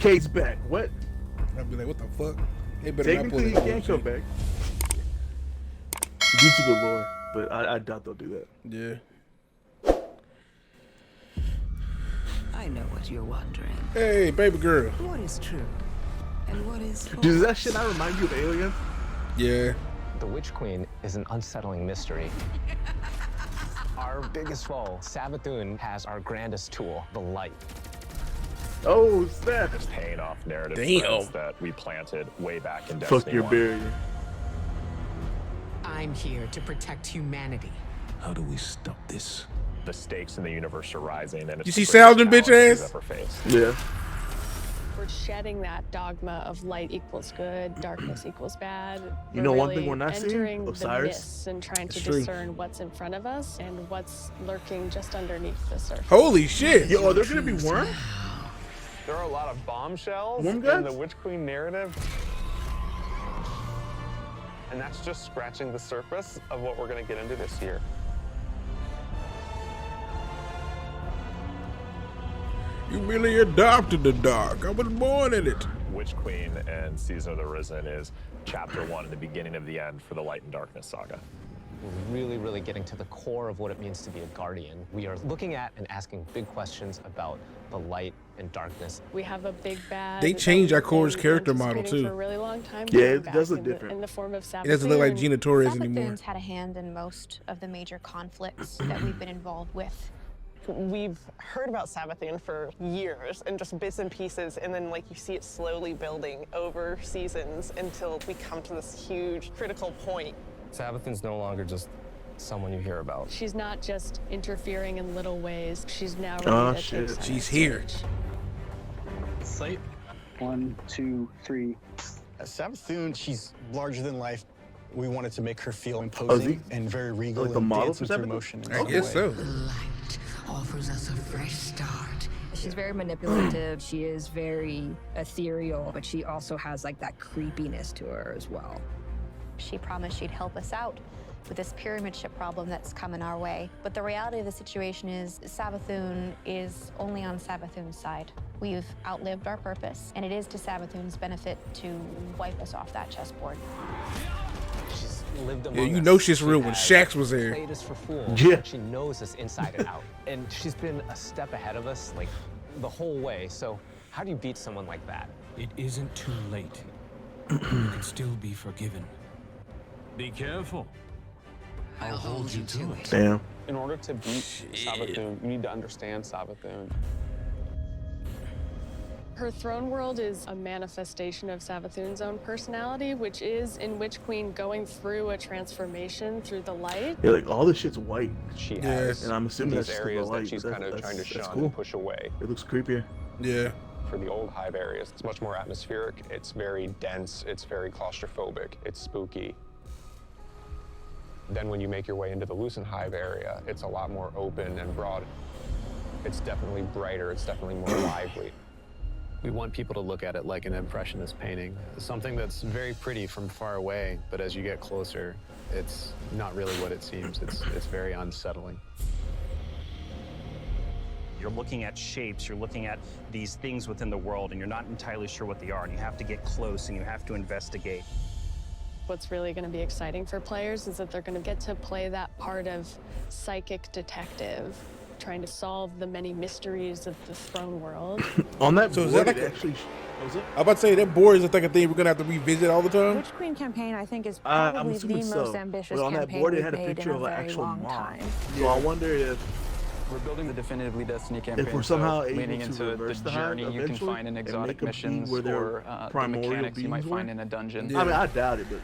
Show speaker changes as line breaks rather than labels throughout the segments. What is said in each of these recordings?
Kate's back. What?
I'd be like, what the fuck? They better not pull
Technically,
that
he can't come back. Due to the lore, but I doubt they'll do that.
Yeah.
I know what you're wondering.
Hey, baby girl.
What is true? And what is false?
Does that shit not remind you of Alien?
Yeah.
The Witch Queen is an unsettling mystery. Our biggest foe, Savathun, has our grandest tool, the light.
Oh, snap.
It's paying off narrative
Damn.
threads that we planted way back in Destiny
Fuck your
1.
barrier.
I'm here to protect humanity.
How do we stop this?
The stakes in the universe are rising, and it's
You
the
see
greatest
Saladin, bitch
challenge we've
ass?
ever faced.
Yeah.
We're shedding that dogma of light equals good, darkness equals bad.
You know one
really
thing we're not seeing?
entering the
Osiris.
mists and trying to
That's true.
discern what's in front of us and what's lurking just underneath the surface.
Holy shit.
Yo, are there gonna be worms?
There are a lot of bombshells
Worm
in
guns?
the Witch Queen narrative. And that's just scratching the surface of what we're going to get into this year.
You really adopted the dark. I was born in it.
Witch Queen and Season of the Risen is chapter 1 and the beginning of the end for the Light and Darkness saga.
We're really getting to the core of what it means to be a guardian. We are looking at and asking big questions about the light and darkness.
We have a big bad.
They
that
changed
we've
our core's
been
character
anticipating
model, too.
For a really long time.
Yeah,
coming
it
back
does look
in the-
different.
in the form of Savathun.
It doesn't look like
and
Gina Torres anymore.
Savathun's had a hand in most of the major conflicts that we've been involved with.
We've heard about Savathun for years and just bits and pieces, and then like you see it slowly building over seasons until we come to this huge critical point.
Savathun's no longer just someone you hear about.
She's not just interfering in little ways. She's now ready
Oh,
to
shit.
take center
She's here.
stage.
Sight. 1, 2, 3. Savathun, she's larger than life. We wanted to make her feel imposing and very regal
Like the
and
model
dancing
for
through
Savathun?
motion. in
I
some
guess
way.
so.
The light offers us a fresh start.
She's very manipulative. She is very ethereal, but she also has like that creepiness to her as well.
She promised she'd help us out with this pyramid ship problem that's coming our way. But the reality of the situation is Savathun is only on Savathun's side. We've outlived our purpose, and it is to Savathun's benefit to wipe us off that chessboard.
She's lived among
Yeah, you
us.
know shit's
She
real when
has
Shax was there.
played us for fools.
Yeah.
She knows us inside and out. And she's been a step ahead of us, like, the whole way. So how do you beat someone like that?
It isn't too late. You can still be forgiven. Be careful. I'll hold you to it.
Damn.
In order to beat Savathun, you need to understand Savathun.
Her throne world is a manifestation of Savathun's own personality, which is in Witch Queen going through a transformation through the light.
Yeah, like all this shit's white.
She
Yeah.
has
And I'm assuming
these
that's just the
areas
light,
that she's
but
kind of trying to
that's
shun
cool.
and push away.
It looks creepier.
Yeah.
For the old hive areas, it's much more atmospheric, it's very dense, it's very claustrophobic, it's spooky. Then when you make your way into the Lucent hive area, it's a lot more open and broad. It's definitely brighter, it's definitely more lively.
We want people to look at it like an impressionist painting, something that's very pretty from far away, but as you get closer, it's not really what it seems. It's very unsettling.
You're looking at shapes, you're looking at these things within the world, and you're not entirely sure what they are, and you have to get close and you have to investigate.
What's really going to be exciting for players is that they're going to get to play that part of psychic detective, trying to solve the many mysteries of the throne world.
On that
So
board,
is that like
it
a-
actually... Was it?
I'm about to say that board is like a thing we're gonna have to revisit all the time.
Witch Queen campaign, I think, is
I'm
probably the
assuming
most
so.
ambitious
But on that
campaign
board, it
we've
had a
made
picture
in
of
a
an
very
actual
long
mob.
time.
So I wonder if
We're building the definitively Destiny campaign.
if we're somehow
so
able
leaning
to
into the
reverse the hive
journey you can
eventually
find in
and
exotic
make 'em be
missions
where their
or the
primordial
mechanics you might
beings
find
were.
in a dungeon.
I mean, I doubt it, but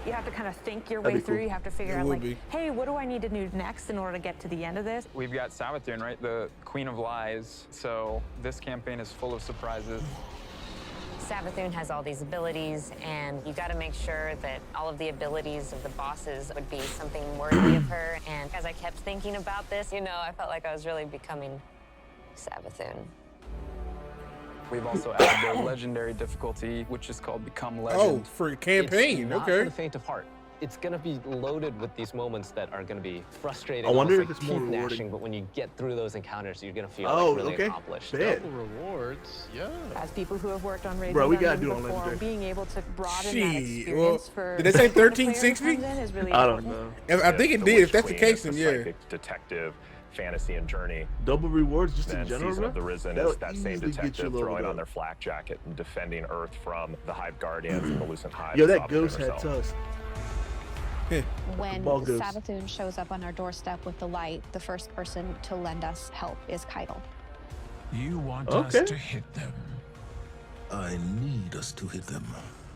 You have to kind of think your
That'd
way
be
through.
cool.
You have to figure
It
out,
would
like,
be.
hey, what do I need to do next in order to get to the end of this?
We've got Savathun, right? The Queen of Lies. So this campaign is full of surprises.
Savathun has all these abilities, and you got to make sure that all of the abilities of the bosses would be something worthy of her. And as I kept thinking about this, you know, I felt like I was really becoming Savathun.
We've also added the legendary difficulty, which is called Become
Oh,
Legend.
for a campaign.
It's not
Okay.
for the faint of heart. It's gonna be loaded with these moments that are gonna be frustrating.
I wonder
almost
if
like
it's more
teeth
rewarding.
gnashing, but when you get through those encounters, you're gonna feel
Oh,
like really
okay.
accomplished.
Bet.
Double rewards, yeah.
As people who have worked on raising
Bro, we gotta
Dungeons
do it on
before,
Legendary.
being able to broaden that
Shit,
experience
well,
for
did they say
the player who
1360?
comes in is really
I don't
important.
know.
I think it
The
did.
Witch
If that's the
Queen
case,
is
then
the
yeah.
psychic, detective, fantasy, and journey.
Double rewards just in
Then
general,
Season
bro?
of the Risen
That'll
is that same
easily get you
detective
leveled
throwing on
up.
their flak jacket and defending Earth from the Hive Guardians and the Lucent Hive.
Yo,
and
that
Savathun
ghost had
herself.
tusk.
When
Ball goes.
Savathun shows up on our doorstep with the light, the first person to lend us help is Keitel.
You want
Okay.
us to hit them.
I need us to hit them.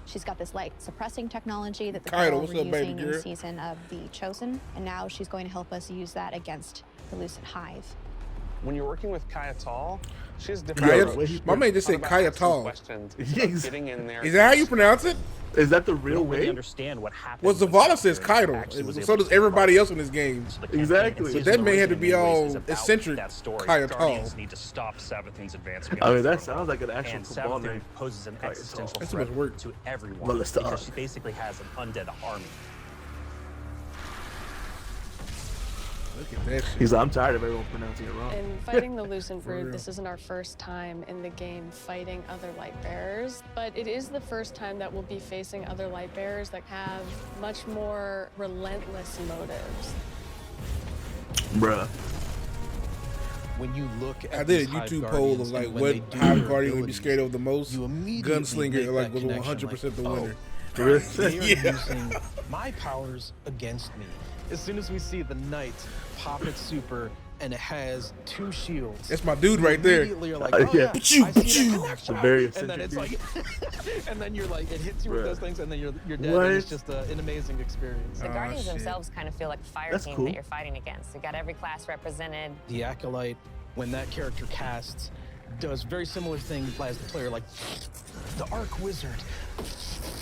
She's got this light suppressing technology that the
Keitel,
people
what's
were
up, baby
using in
girl?
season of The Chosen, and now she's going to help us use that against the Lucent Hive.
When you're working with Keitel, she has
Kaya-
different approach.
my man just
It's
said
not about asking
Keitel.
questions, it's about getting in there.
Is that how you pronounce it?
Is that the
We
real
don't really
way?
understand what happened.
Well,
when
Zavala says
Savathun actually
Keitel.
was
So
able
does
to
everybody
cross
else in this game.
the campaign.
Exactly.
And
So
Season
that
of
may
the
have to
Risen
be
in many ways
all
is about
eccentric
that story.
Keitel.
Guardians need to stop Savathun's advancement.
I mean,
beyond
that
the
sounds like an actual
and
football
Savathun
name.
poses an existential
That's too
threat
much work.
to everyone
Well, let's stop.
because she basically has an undead army.
Look at that shit.
He's like, I'm tired of everyone pronouncing it wrong.
In fighting the Lucent
For
Brood,
real.
this isn't our first time in the game fighting other light bearers, but it is the first time that we'll be facing other light bearers that have much more relentless motives.
Bruh.
When you look at
I did a
these Hive
YouTube poll
Guardians
of like
and when
what
they do
Hive
their
Guardian would be
abilities,
scared of the most.
you immediately
Gunslinger
make
like
that
was
connection,
100% the
like,
winner.
Really?
They are
Yeah.
using my powers against me. As soon as we see the knight pop its super and it has 2 shields.
That's my dude
you
right there.
Immediately you're like,
Yeah.
oh yeah, I see that
It's
connection.
a very
And then
eccentric
it's like, and then you're like, it hits you with
Bruh.
those things, and then you're dead.
What?
And it's just an amazing experience.
The Guardians
shit.
themselves kind of feel like a fire
That's
team
cool.
that you're fighting against. You got every class represented.
The Acolyte, when that character casts, does very similar thing as the player, like the Arc Wizard.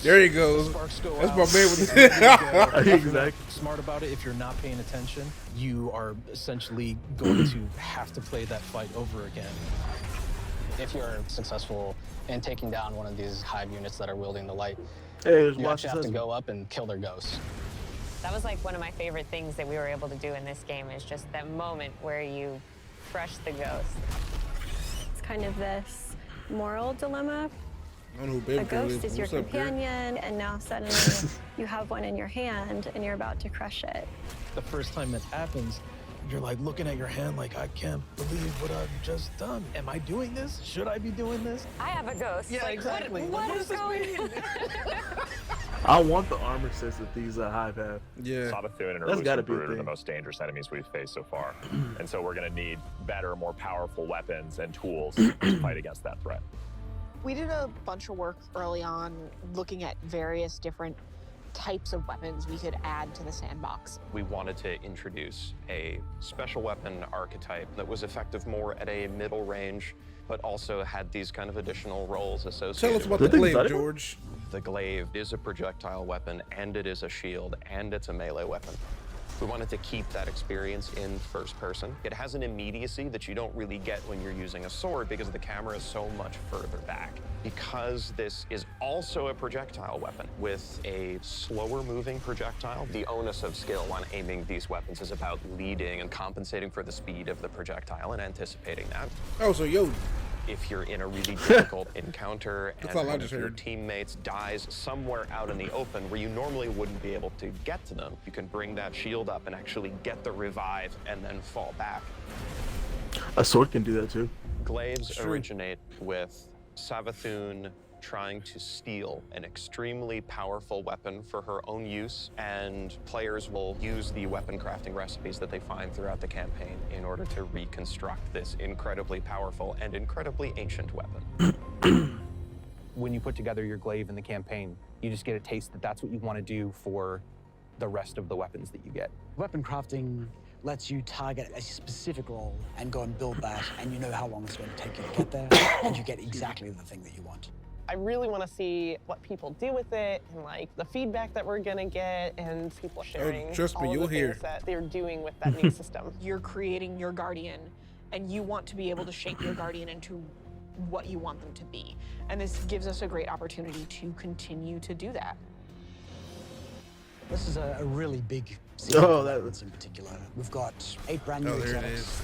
There he goes.
Sparks go
That's
out.
my man with
If you're not
Exactly.
smart about it, if you're not paying attention, you are essentially going to have to play that fight over again.
If you're successful in taking down one of these hive units that are wielding the light,
Hey, there's
you
Watch
actually have to
husband.
go up and kill their ghosts.
That was like one of my favorite things that we were able to do in this game is just that moment where you crush the ghost.
It's kind of this moral dilemma.
I don't know who
A
Baby Girl
ghost is your
What's up, girl?
companion, and now suddenly you have one in your hand and you're about to crush it.
The first time that happens, you're like looking at your hand like, I can't believe what I've just done. Am I doing this? Should I be doing this?
I have a ghost.
Yeah,
Like,
exactly.
What
Like,
is going
I want the armor sets that these Hive have.
Yeah.
Savathun and her
That's gotta
Lucent
be a
Brood are the
thing.
most dangerous enemies we've faced so far. And so we're going to need better, more powerful weapons and tools to fight against that threat.
We did a bunch of work early on looking at various different types of weapons we could add to the sandbox.
We wanted to introduce a special weapon archetype that was effective more at a middle range, but also had these kind of additional roles associated.
Tell us about
with
the
it.
glaive, George.
The glaive is a projectile weapon, and it is a shield, and it's a melee weapon. We wanted to keep that experience in first person. It has an immediacy that you don't really get when you're using a sword because the camera is so much further back. Because this is also a projectile weapon with a slower moving projectile, the onus of skill on aiming these weapons is about leading and compensating for the speed of the projectile and anticipating that.
Oh, so yo.
If you're in a really difficult encounter and
That's all I
one
just
of your
heard.
teammates dies somewhere out in the open where you normally wouldn't be able to get to them, you can bring that shield up and actually get the revive and then fall back.
A sword can do that too.
Glaives originate with Savathun trying to steal an extremely powerful weapon for her own use, and players will use the weapon crafting recipes that they find throughout the campaign in order to reconstruct this incredibly powerful and incredibly ancient weapon.
When you put together your glaive in the campaign, you just get a taste that that's what you want to do for the rest of the weapons that you get.
Weapon crafting lets you target a specific role and go and build that, and you know how long it's going to take you to get there, and you get exactly the thing that you want.
I really want to see what people do with it and like the feedback that we're gonna get and people sharing
trust me,
all
you'll
of the
hear.
things that they're doing with that new system. You're creating your guardian and you want to be able to shape your guardian into what you want them to be. And this gives us a great opportunity to continue to do that.
This is a really big
that
in particular. We've got 8 brand new
there it
exotics.
is.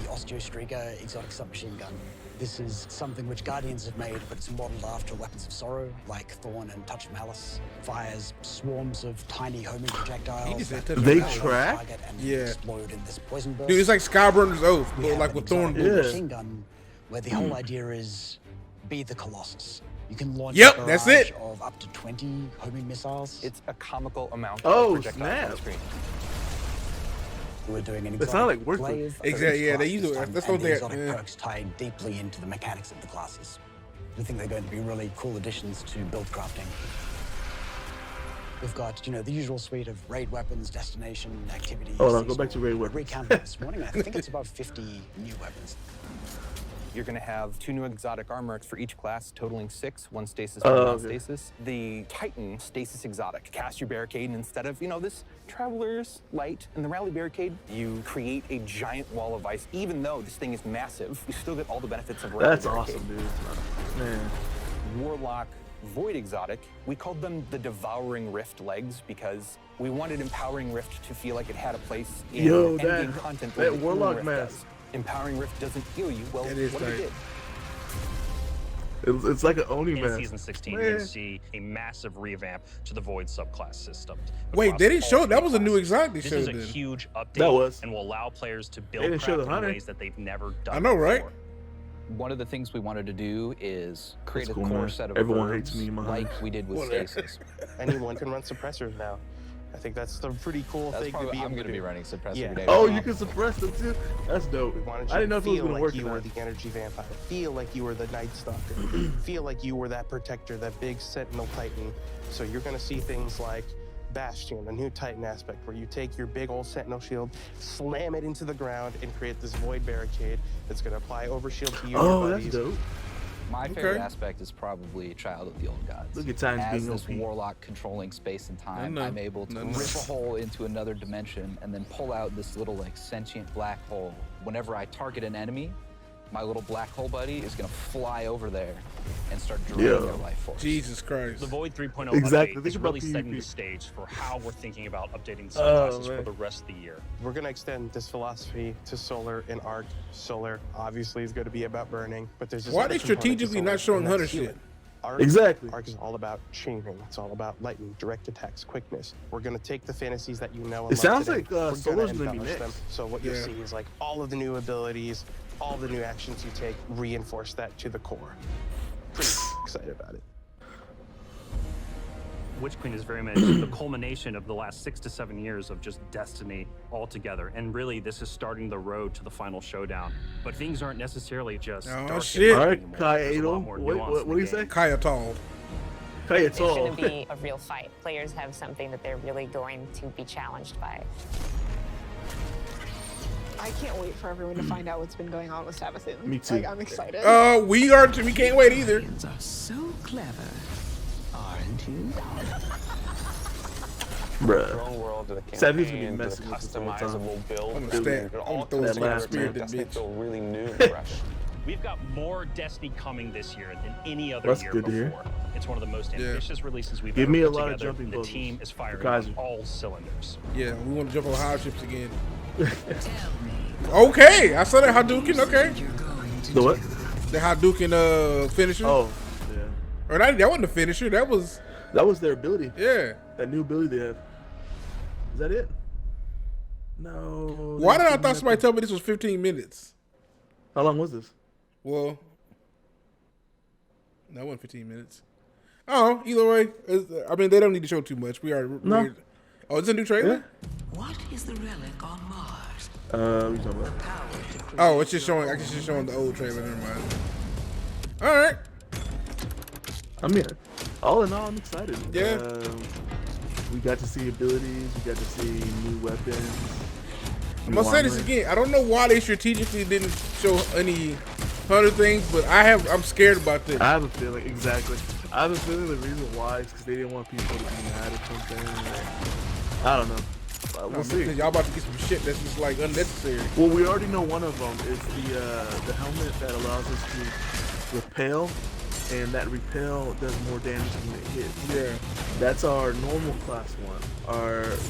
The Osteostriga exotic submachine gun. This is something which Guardians have made, but it's modeled after weapons of sorrow, like Thorn and Touch of Malice. Fires swarms of tiny homing projectiles.
They track?
Yeah.
Explode in this poison burst.
Dude, it's like Skyburner's Oath,
We
but
have
like
an
with Thorn
exotic
bullets.
machine gun, where the whole idea is be the Colossus. You can launch
Yep,
a
that's
barrage
it.
of up to 20 homing missiles.
It's a comical amount
Oh,
of projectiles on the screen.
We're doing an
It sounds like
exotic
worth it.
glaive for
Exactly,
each
yeah, they
class
use
this
it.
time,
That's
and
what
the
they-
exotic
yeah.
perks tied deeply into the mechanics of the classes. I think they're going to be really cool additions to build crafting. We've got, the usual suite of raid weapons, destination, activities.
Hold on, go back to raid
I
weapons.
recounted this morning. I think it's about 50 new weapons.
You're going to have 2 new exotic armors for each class, totaling 6, 1 stasis,
Oh,
1
okay.
non-stasis. The Titan stasis exotic. Cast your barricade, and instead of, this Traveler's Light and the Rally barricade, you create a giant wall of ice. Even though this thing is massive, you still get all the benefits of a Rally
That's
barricade.
awesome, dude. Man.
Warlock Void exotic. We called them the Devouring Rift legs because we wanted Empowering Rift to feel like it had a place in
Yo,
endgame
that
content. where the
Warlock
Rift
mask.
does. Empowering Rift doesn't heal you. Well,
That is
what if it
tight.
did?
It's like an Oni
In
mask.
season 16,
Man.
you're going to see a massive revamp to the Void subclass system.
Wait,
across
they didn't
all
show.
3
That was a new
classes.
exotic they
This
showed
is a
then.
huge update
That was.
and will allow players to
They
build
didn't show the
craft in
hunter.
ways that they've never done
I know, right?
before.
One of the things we wanted to do is create
That's
a
cool,
core
man.
set of
Everyone
verbs
hates me in my
like
heart.
we did with
Whatever.
stasis.
Anyone can run suppressors now. I think that's the pretty cool
That's
thing
probably,
to be
I'm
able
going to
do.
be running suppressor
Yeah.
today.
Oh, you can suppress them too? That's dope.
We wanted you
I didn't know if
to
it was
feel
going to
like
work
you were
tonight.
the energy vampire. Feel like you were the Night Stalker. Feel like you were that protector, that big Sentinel Titan. So you're going to see things like Bastion, a new Titan aspect, where you take your big old Sentinel shield, slam it into the ground, and create this void barricade that's going to apply overshield to you and
Oh,
your
that's
buddies.
dope.
My favorite
Okay.
aspect is probably Child of the Old Gods.
Look at Titans
As
being
this
OP.
warlock controlling space and time,
know.
I'm able to
No,
rip
no.
a hole into another dimension and then pull out this little like sentient black hole. Whenever I target an enemy, my little black hole buddy is gonna fly over there and start draining
Yo.
their life force.
Jesus Christ.
The Void 3.0
Exactly.
update
Think
is
about
really setting
PvP.
the stage for how we're thinking about updating
Oh,
subclasses for
man.
the rest of the year.
We're going to extend this philosophy to Solar and Arc. Solar obviously is going to be about burning, but there's this
Why are
other
they
component to
strategically
Solar,
not showing
and that's
Hunter
healing.
shit?
Arc,
Exactly.
Arc is all about chaining. It's all about lightning, direct attacks, quickness. We're going to take the fantasies that you know and
It sounds
love
like
today. We're
Solar's
gonna
gonna be
embellish them.
next.
So what you'll
Yeah.
see is like all of the new abilities, all the new actions you take, reinforce that to the core. Pretty excited about it.
Witch Queen is very much the culmination of the last 6 to 7 years of just Destiny altogether. And really, this is starting the road to the final showdown. But things aren't necessarily just
Oh,
dark and
shit.
light
All right,
anymore.
Kai
There's a lot
Adol.
more
Wait,
nuance
what
in
do
the
you say?
game.
Kaya Tall.
Kai
It's going
Adol.
to be a real fight. Players have something that they're really going to be challenged by.
I can't wait for everyone to find out what's been going on with Savathun.
Me too.
Like, I'm excited.
We are too. We can't wait either.
Aliens are so clever, aren't you?
Bruh.
Drone world to the
Savvy's gonna be
campaign, to the
messing with this the whole time.
customizable build.
I'm gonna stab.
It
I'm
all
gonna throw
comes
that
some
together
last
to
spear
make
at this
Destiny
bitch.
feel really new and fresh.
We've got more Destiny coming this year than any other
That's
year
good to hear.
before. It's one of the most
Yeah.
ambitious releases we've
Give
ever
me a
put
lot of
together.
jumping
The
bubbles.
team is firing
Kaiser.
on all cylinders.
Yeah, we want to jump on high ships again.
Tell me
Okay, I saw that Hadouken. Okay,
what you're going to
The what?
the Hadouken finisher.
Oh, yeah.
Or that wasn't a finisher. That was
That was their ability.
yeah.
That new ability they have. Is that it? No.
Why did I
there's
thought somebody
nothing.
told me this was 15 minutes?
How long was this?
Well, that wasn't 15 minutes. Oh, either way, I mean they don't need to show too much.
No.
Oh, it's a new trailer.
What is the relic on Mars?
What are you talking about?
Power to create
Oh, it's just showing. I
your
guess it's
own
just showing the old trailer.
universe.
Never mind. All right.
I mean, all in all, I'm excited.
Yeah.
We got to see abilities. We got to see new weapons.
I'm gonna say this again. I don't know why they strategically didn't show any other things, but I'm scared about this.
I have a feeling, exactly. I have a feeling the reason why is because they didn't want people to be mad or something. I don't know. We'll see.
Y'all about to get some shit that's just like unnecessary.
Well, we already know one of them is the helmet that allows us to repel and that repel does more damage when it hits.
Yeah.
That's our normal class one.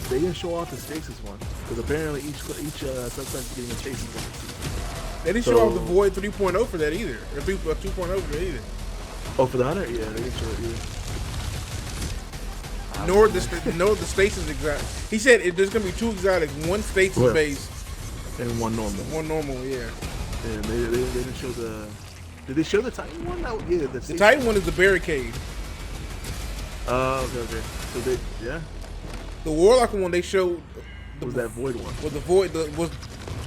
They didn't show off the stasis one because apparently each subclass is getting a stasis one.
They didn't show off the Void 3.0 for that either, or 2.0 for that either.
Oh, for the hunter, yeah, they didn't show it either.
Nor the stasis exotic. He said there's gonna be 2 exotics, one stasis base
and one normal.
One normal, yeah.
Yeah, they didn't show the. Did they show the Titan one? No, yeah,
the Titan one is the barricade.
Okay. So they, yeah.
The Warlock one they showed
was that Void one.
Was the Void the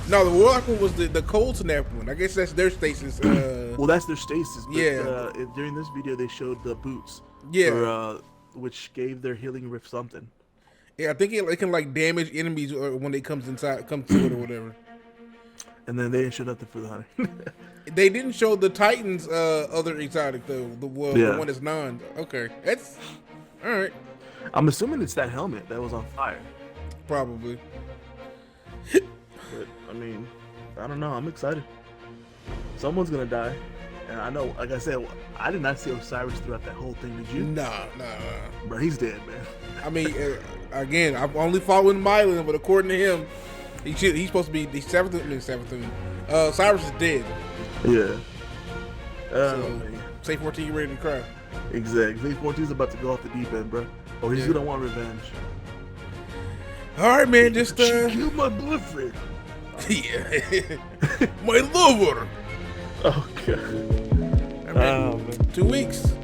Warlock one was the Cold Snap one. I guess that's their stasis.
Well, that's their stasis. But,
yeah.
During this video, they showed the boots.
Yeah.
For, which gave their healing rift something.
Yeah, I think it can like damage enemies when it comes to it or whatever.
And then they didn't show nothing for the hunter.
They didn't show the Titan's other exotic though. The one that's non. Okay, that's all right.
I'm assuming it's that helmet that was on fire.
Probably.
But I mean, I don't know. I'm excited. Someone's gonna die, and I know. Like I said, I did not see Osiris throughout that whole thing. Did you?
Nah.
Bro, he's dead, man.
I mean, again, I'm only following Mylan, but according to him, he's supposed to be the Savathun. Cyrus is dead.
Yeah.
So, Safe 14, you ready to cry?
Exactly. Safe 14's about to go off the deep end, bro. Oh, he's gonna want revenge.
All right, man. Just
She killed my boyfriend.
Yeah. My lover.
Okay.
I mean, 2 weeks.